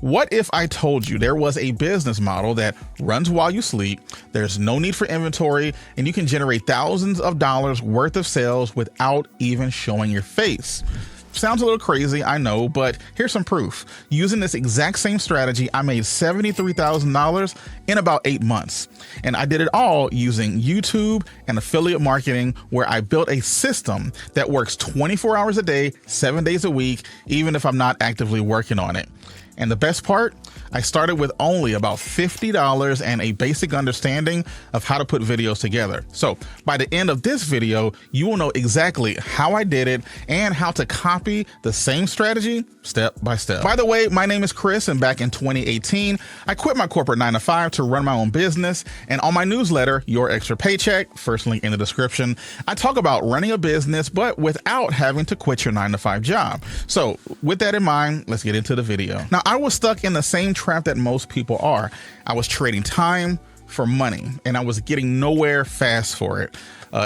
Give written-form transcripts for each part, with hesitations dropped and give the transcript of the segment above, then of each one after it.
What if I told you there was a business model that runs while you sleep, there's no need for inventory, and you can generate thousands of dollars worth of sales without even showing your face? Sounds a little crazy, I know, but here's some proof. Using this exact same strategy, I made $73,000 in about 8 months. And I did it all using YouTube and affiliate marketing, where I built a system that works 24 hours a day, 7 days a week, even if I'm not actively working on it. And the best part, I started with only about $50 and a basic understanding of how to put videos together. So by the end of this video, you will know exactly how I did it and how to copy the same strategy step by step. By the way, my name is Chris, and back in 2018, I quit my corporate 9-to-5 to run my own business. And on my newsletter, Your Extra Paycheck, first link in the description, I talk about running a business, but without having to quit your 9-to-5 job. So with that in mind, let's get into the video. Now, I was stuck in the same trap that most people are. I was trading time for money, and I was getting nowhere fast for it.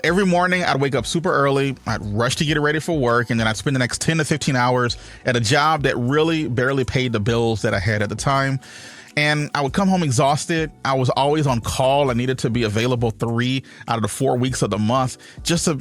Every morning I'd wake up super early, I'd rush to get ready for work, and then I'd spend the next 10 to 15 hours at a job that really barely paid the bills that I had at the time. And I would come home exhausted. I was always on call. I needed to be available 3 out of the 4 weeks of the month just to,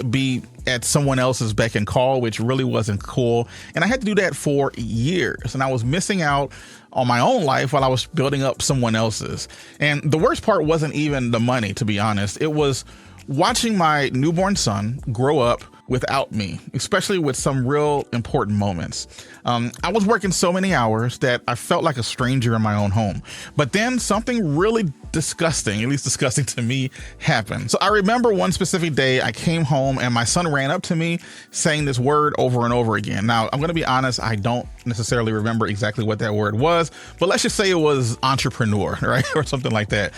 be at someone else's beck and call, which really wasn't cool. And I had to do that for years. And I was missing out on my own life while I was building up someone else's. And the worst part wasn't even the money, to be honest. It was watching my newborn son grow up without me, especially with some real important moments. I was working so many hours that I felt like a stranger in my own home. But then something really disgusting, at least disgusting to me, happened. So I remember one specific day I came home and my son ran up to me saying this word over and over again. Now, I'm going to be honest, I don't necessarily remember exactly what that word was, but let's just say it was entrepreneur, right? Or something like that.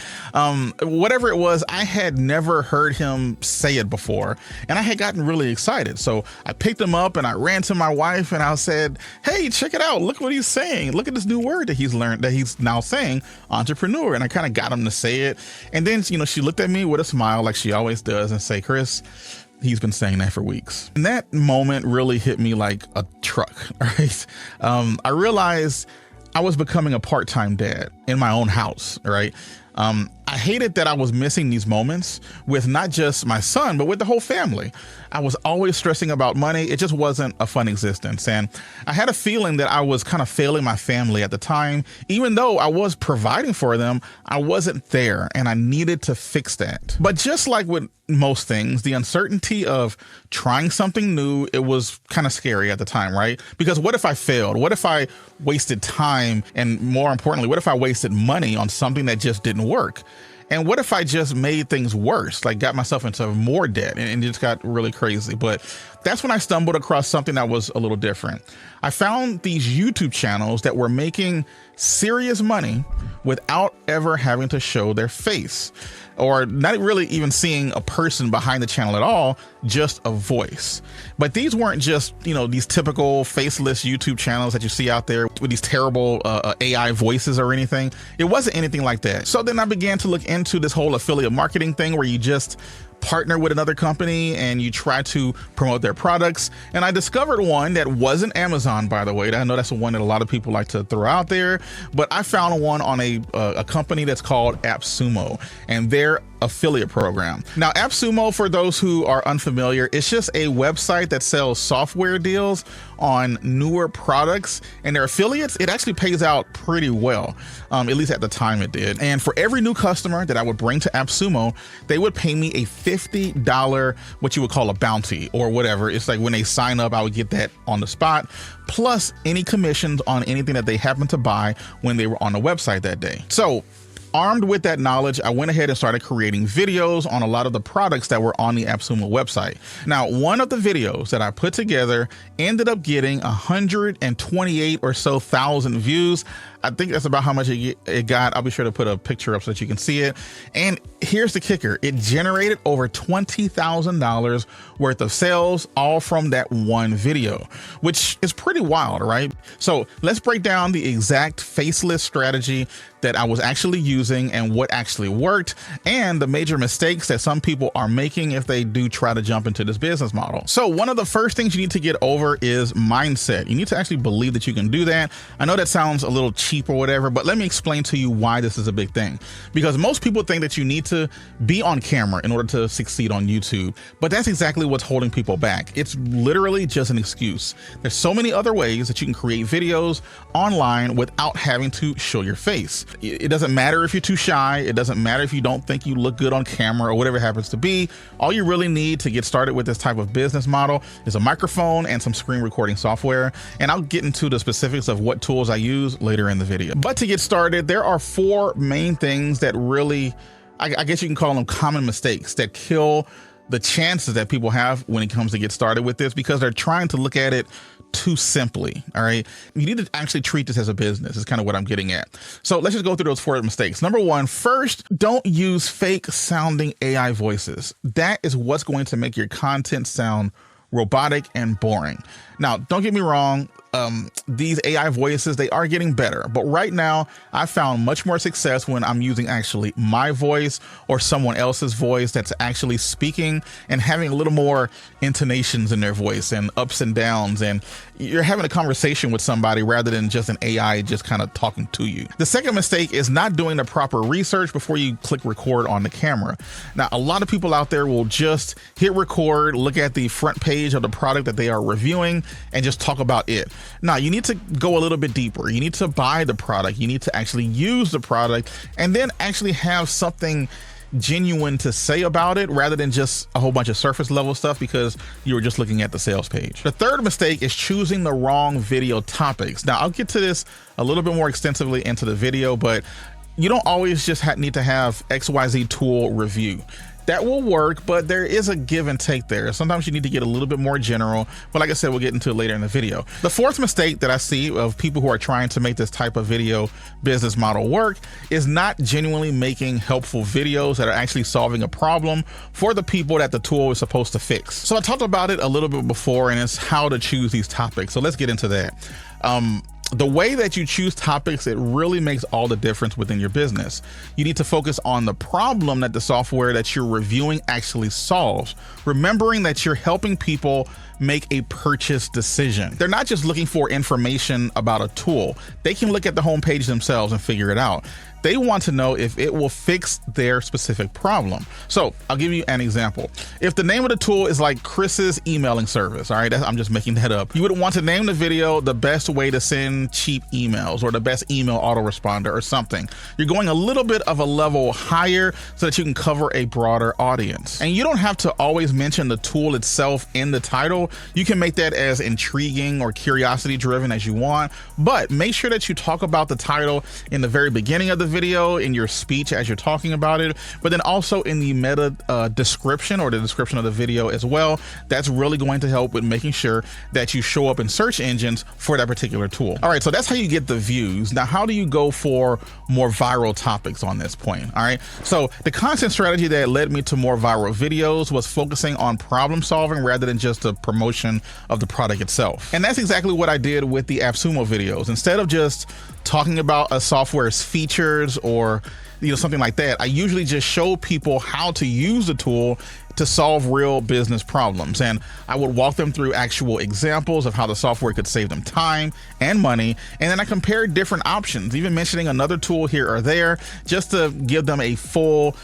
Whatever it was, I had never heard him say it before, and I had gotten really excited. So I picked him up and I ran to my wife and I said, "Hey, check it out. Look what he's saying. Look at this new word that he's learned, that he's now saying, entrepreneur." And I kind of got him to say it. And then, she looked at me with a smile like she always does and say, "Chris, he's been saying that for weeks." And that moment really hit me like a truck, right? I realized I was becoming a part-time dad in my own house, right? I hated that I was missing these moments with not just my son, but with the whole family. I was always stressing about money. It just wasn't a fun existence. And I had a feeling that I was kind of failing my family at the time. Even though I was providing for them, I wasn't there, and I needed to fix that. But just like with most things, the uncertainty of trying something new, it was kind of scary at the time, right? Because what if I failed? What if I wasted time? And more importantly, what if I wasted money on something that just didn't work? And what if I just made things worse, like got myself into more debt, and it just got really crazy? But that's when I stumbled across something that was a little different. I found these YouTube channels that were making serious money without ever having to show their face, or not really even seeing a person behind the channel at all, just a voice. But these weren't just, these typical faceless YouTube channels that you see out there with these terrible AI voices or anything. It wasn't anything like that. So then I began to look into this whole affiliate marketing thing where you just partner with another company and you try to promote their products. And I discovered one that wasn't Amazon, by the way. I know that's the one that a lot of people like to throw out there, but I found one on a company that's called AppSumo and their affiliate program. Now, AppSumo, for those who are unfamiliar, it's just a website that sells software deals on newer products, and their affiliates, it actually pays out pretty well. At least at the time it did. And for every new customer that I would bring to AppSumo, they would pay me a $50, what you would call a bounty or whatever. It's like when they sign up, I would get that on the spot, plus any commissions on anything that they happened to buy when they were on the website that day. So armed with that knowledge, I went ahead and started creating videos on a lot of the products that were on the AppSumo website. Now, one of the videos that I put together ended up getting 128 or so thousand views. I think that's about how much it got. I'll be sure to put a picture up so that you can see it. And here's the kicker. It generated over $20,000 worth of sales, all from that one video, which is pretty wild, right? So let's break down the exact faceless strategy that I was actually using and what actually worked, and the major mistakes that some people are making if they do try to jump into this business model. So one of the first things you need to get over is mindset. You need to actually believe that you can do that. I know that sounds a little cheap or whatever, but let me explain to you why this is a big thing. Because most people think that you need to be on camera in order to succeed on YouTube, but that's exactly what's holding people back. It's literally just an excuse. There's so many other ways that you can create videos online without having to show your face. It doesn't matter if you're too shy. It doesn't matter if you don't think you look good on camera or whatever it happens to be. All you really need to get started with this type of business model is a microphone and some screen recording software. And I'll get into the specifics of what tools I use later in the video. But to get started, there are 4 main things that really, I guess you can call them common mistakes that kill the chances that people have when it comes to get started with this, because they're trying to look at it too simply. All right. You need to actually treat this as a business is kind of what I'm getting at. So let's just go through those 4 mistakes. Number 1, first, don't use fake sounding AI voices. That is what's going to make your content sound robotic and boring. Now, don't get me wrong. These AI voices, they are getting better, but right now I found much more success when I'm using actually my voice or someone else's voice that's actually speaking and having a little more intonations in their voice and ups and downs, and you're having a conversation with somebody rather than just an AI just kind of talking to you. The second mistake is not doing the proper research before you click record on the camera. Now, a lot of people out there will just hit record, look at the front page of the product that they are reviewing, and just talk about it. Now, you need to go a little bit deeper. You need to buy the product. You need to actually use the product and then actually have something genuine to say about it rather than just a whole bunch of surface level stuff because you were just looking at the sales page. The third mistake is choosing the wrong video topics. Now, I'll get to this a little bit more extensively into the video, but you don't always just need to have XYZ tool review. That will work, but there is a give and take there. Sometimes you need to get a little bit more general, but like I said, we'll get into it later in the video. The fourth mistake that I see of people who are trying to make this type of video business model work is not genuinely making helpful videos that are actually solving a problem for the people that the tool is supposed to fix. So I talked about it a little bit before, and it's how to choose these topics. So let's get into that. The way that you choose topics, it really makes all the difference within your business. You need to focus on the problem that the software that you're reviewing actually solves, remembering that you're helping people make a purchase decision. They're not just looking for information about a tool. They can look at the homepage themselves and figure it out. They want to know if it will fix their specific problem. So I'll give you an example. If the name of the tool is like Chris's emailing service, all right, I'm just making that up. You would want to name the video the best way to send cheap emails or the best email autoresponder or something. You're going a little bit of a level higher so that you can cover a broader audience. And you don't have to always mention the tool itself in the title. You can make that as intriguing or curiosity driven as you want, but make sure that you talk about the title in the very beginning of the video, in your speech as you're talking about it, but then also in the meta description or the description of the video as well. That's really going to help with making sure that you show up in search engines for that particular tool. All right, so that's how you get the views. Now, how do you go for more viral topics on this point? All right, so the content strategy that led me to more viral videos was focusing on problem solving rather than just the promotion of the product itself. And that's exactly what I did with the AppSumo videos. Instead of just talking about a software's features or something like that, I usually just show people how to use the tool to solve real business problems. And I would walk them through actual examples of how the software could save them time and money. And then I compared different options, even mentioning another tool here or there, just to give them a full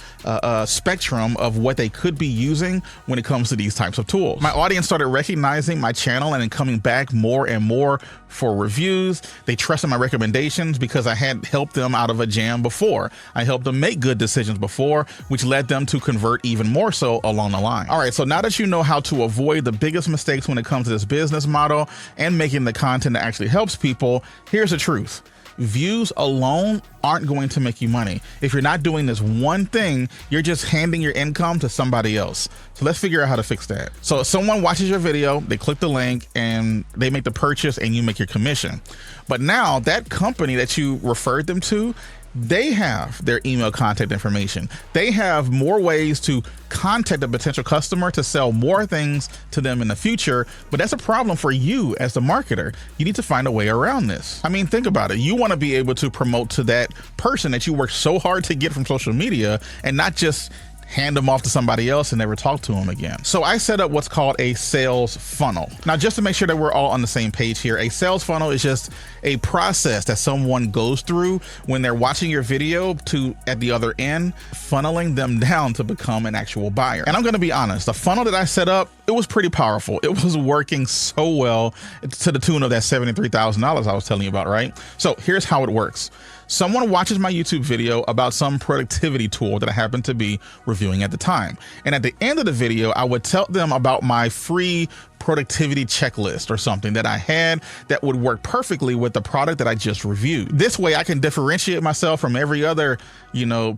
spectrum of what they could be using when it comes to these types of tools. My audience started recognizing my channel and then coming back more and more for reviews. They trusted my recommendations because I had helped them out of a jam before. I helped them make good decisions before, which led them to convert even more so along the line. All right, so now that you know how to avoid the biggest mistakes when it comes to this business model and making the content that actually helps people, here's the truth. views alone aren't going to make you money. If you're not doing this one thing, you're just handing your income to somebody else. So let's figure out how to fix that. So if someone watches your video, they click the link and they make the purchase and you make your commission. But now that company that you referred them to, they have their email contact information. They have more ways to contact a potential customer to sell more things to them in the future. But that's a problem for you as the marketer. You need to find a way around this. I mean, think about it. You want to be able to promote to that person that you worked so hard to get from social media and not just hand them off to somebody else and never talk to them again. So I set up what's called a sales funnel. Now, just to make sure that we're all on the same page here, a sales funnel is just a process that someone goes through when they're watching your video to, at the other end, funneling them down to become an actual buyer. And I'm going to be honest, the funnel that I set up, it was pretty powerful. It was working so well to the tune of that $73,000 I was telling you about, right? So here's how it works. Someone watches my YouTube video about some productivity tool that I happen to be reviewing at the time. And at the end of the video, I would tell them about my free productivity checklist or something that I had that would work perfectly with the product that I just reviewed. This way I can differentiate myself from every other,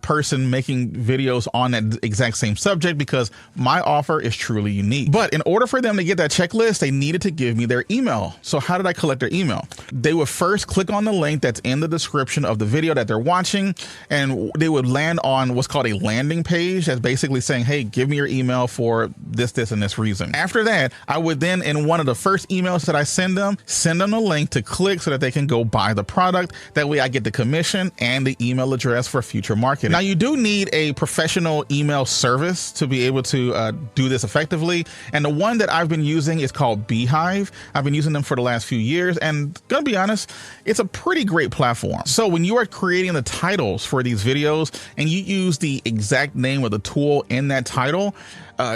person making videos on that exact same subject because my offer is truly unique. But in order for them to get that checklist, they needed to give me their email. So how did I collect their email? They would first click on the link that's in the description of the video that they're watching, and they would land on what's called a landing page that's basically saying, hey, give me your email for this, this, and this reason. After that, I would then, in one of the first emails that I send them a link to click so that they can go buy the product. That way I get the commission and the email address for future marketing. Now, you do need a professional email service to be able to do this effectively. And the one that I've been using is called Beehive. I've been using them for the last few years, and gonna be honest, it's a pretty great platform. So when you are creating the titles for these videos and you use the exact name of the tool in that title,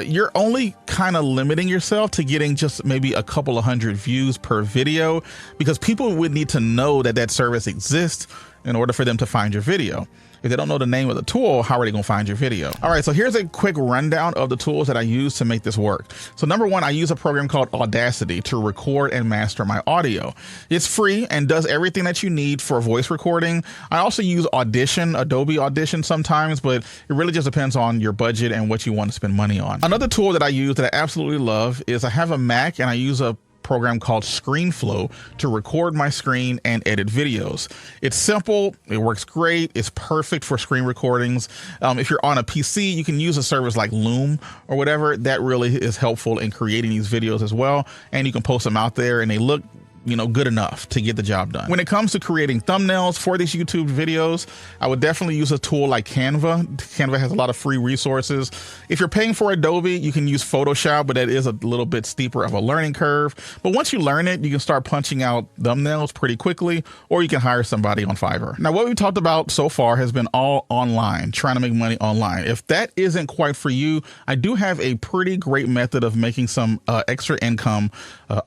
you're only kind of limiting yourself to getting just maybe a couple of hundred views per video, because people would need to know that that service exists in order for them to find your video. If they don't know the name of the tool, how are they gonna find your video? All right, so here's a quick rundown of the tools that I use to make this work. So number one, I use a program called Audacity to record and master my audio. It's free and does everything that you need for voice recording. I also use Audition, Adobe Audition sometimes, but it really just depends on your budget and what you want to spend money on. Another tool that I use that I absolutely love is I have a Mac and I use a program called ScreenFlow to record my screen and edit videos. It's simple, it works great, it's perfect for screen recordings. If you're on a PC, you can use a service like Loom or whatever. That really is helpful in creating these videos as well. And you can post them out there and they look good enough to get the job done. When it comes to creating thumbnails for these YouTube videos, I would definitely use a tool like Canva. Canva has a lot of free resources. If you're paying for Adobe, you can use Photoshop, but that is a little bit steeper of a learning curve. But once you learn it, you can start punching out thumbnails pretty quickly, or you can hire somebody on Fiverr. Now, what we talked about so far has been all online, trying to make money online. If that isn't quite for you, I do have a pretty great method of making some extra income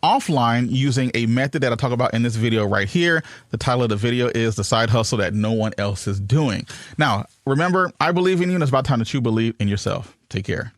offline using a method that I talk about in this video right here. The title of the video is The Side Hustle That No One Else Is Doing. Now, remember, I believe in you, and it's about time that you believe in yourself. Take care.